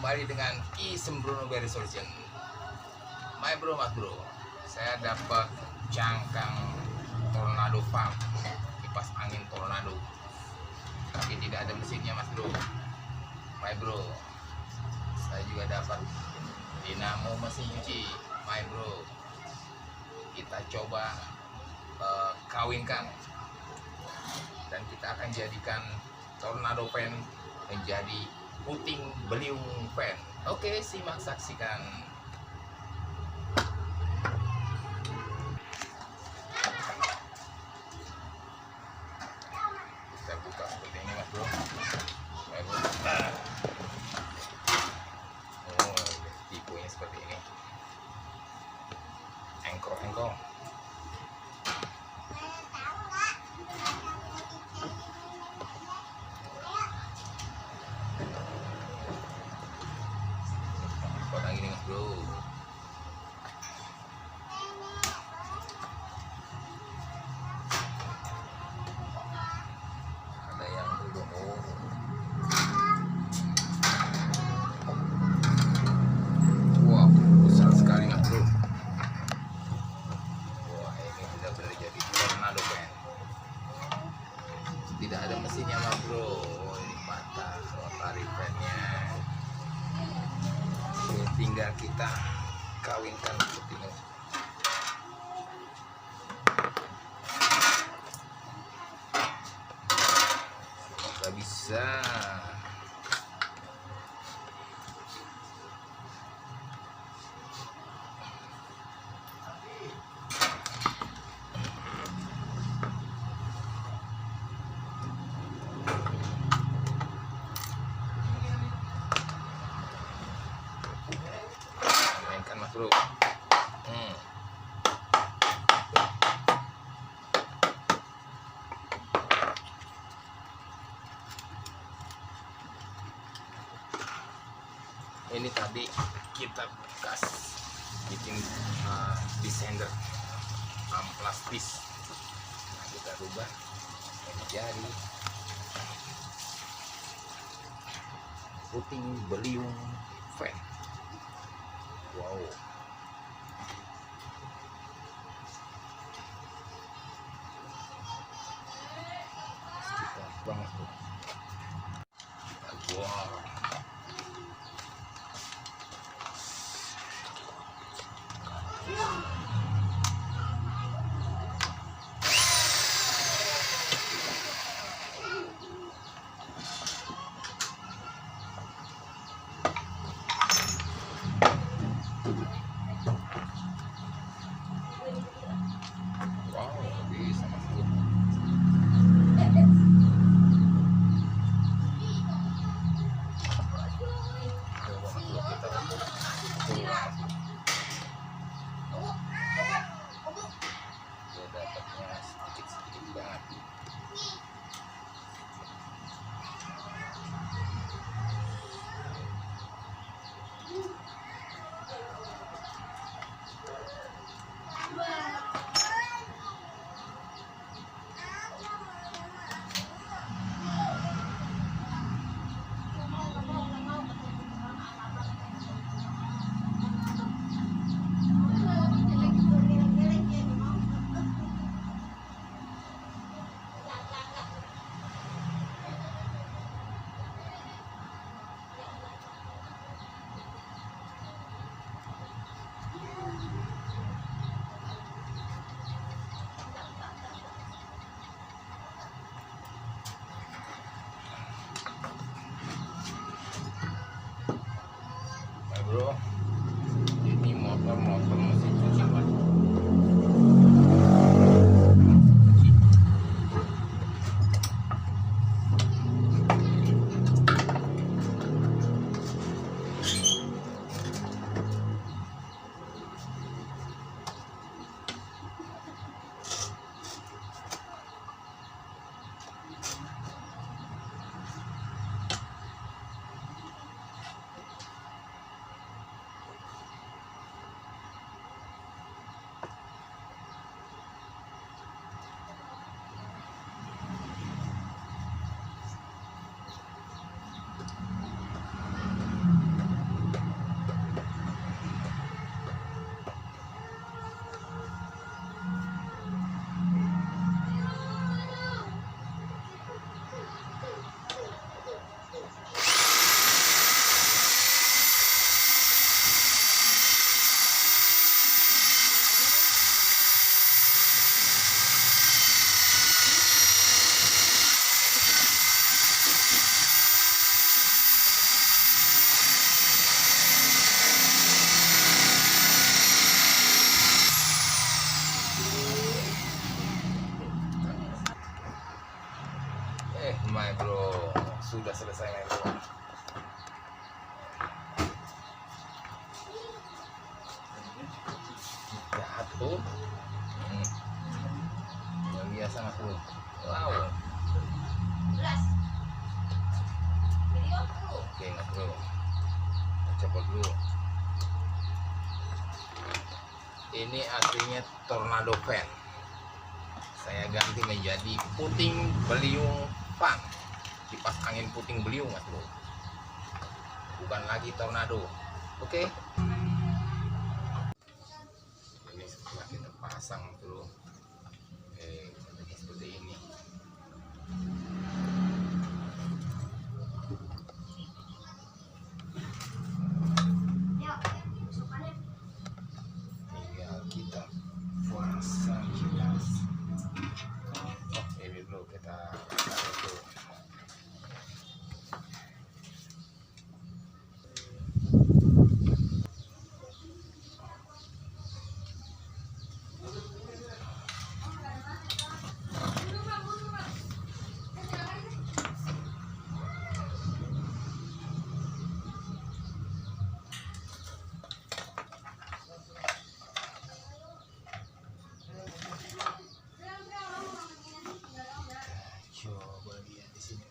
kembali dengan Isem Bruno Berry Solution. My bro, mas bro, saya dapat cangkang tornado pump, kipas angin tornado, tapi tidak ada mesinnya mas bro. My bro, saya juga dapat dinamo mesin cuci. My bro, kita coba kawinkan dan kita akan jadikan tornado fan menjadi puting beliung fan. Oke, simak saksikan. Kita buka seperti ini mas bro. Oh, tipenya seperti ini. Engkong. Kotak gini mas bro. Ada yang belum. Wow, besar sekali mas bro. Wah, ini benar-benar jadi tornado fan. Tidak ada mesinnya mas bro. Oh, ini patah rotary fan-nya. Tinggal kita kawinkan seperti ini. Semoga bisa. Mainkan mas bro. Ini tadi kita bekas bikin descender amplastis. Nah, kita rubah menjadi puting beliung fan. Wow. Sekitar banget tuh. Wow. Bisa mas bro. Coba mas bro, kita pulang. Dia dapatnya sedikit banget. Bro, ini motor mesin cuci mas. bro, copot dulu. Ini aslinya tornado fan, saya ganti menjadi puting beliung fan, kipas angin puting beliung mas bro, bukan lagi tornado. Oke. Ini setelah kita pasang bro, seperti ini. Tinggal kita pasang kipas. Oh ini bro, kita taruh dulu. Coba lihat di sini.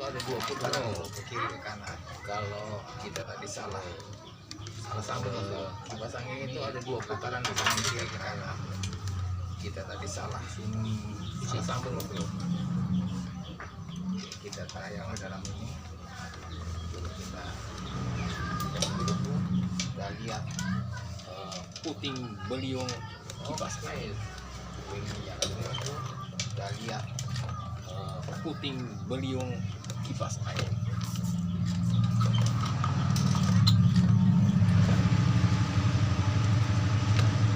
Ada 2 putaran ke kiri ke kanan. Kalau kita tadi salah sambung kipas angin itu ada 2 putaran ke kiri ke kanan. Kita tadi salah sambung bro. Kita tayang dalam ini. Kita udah lihat puting beliung kipas air. Ini udah lihat puting beliung kipas air.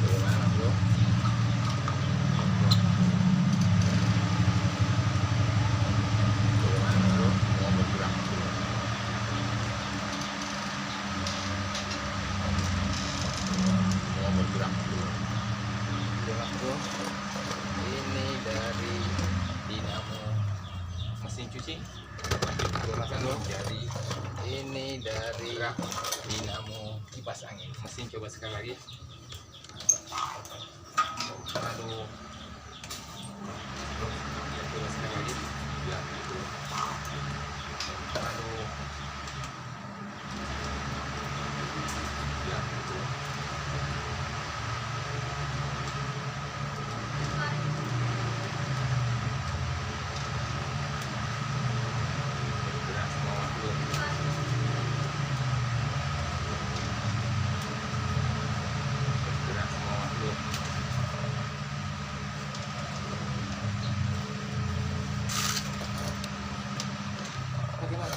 Bagaimana bro? Bagaimana bro? Mau bergerak dulu. Mau bergerak dulu. Bergerak bro. Ini dari dinamo mesin cuci. Jadi ini dari dinamo kipas angin. Mesin coba sekali lagi. Aduh. Coba sekali lagi. Ya, itu. Aduh. Ya, itu.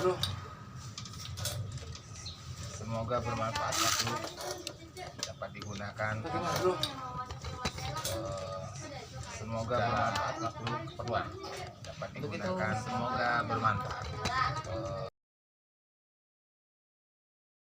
Bro, semoga bermanfaat mas bro, dapat digunakan. Bro, semoga bermanfaat mas bro, perluan dapat digunakan, semoga bermanfaat.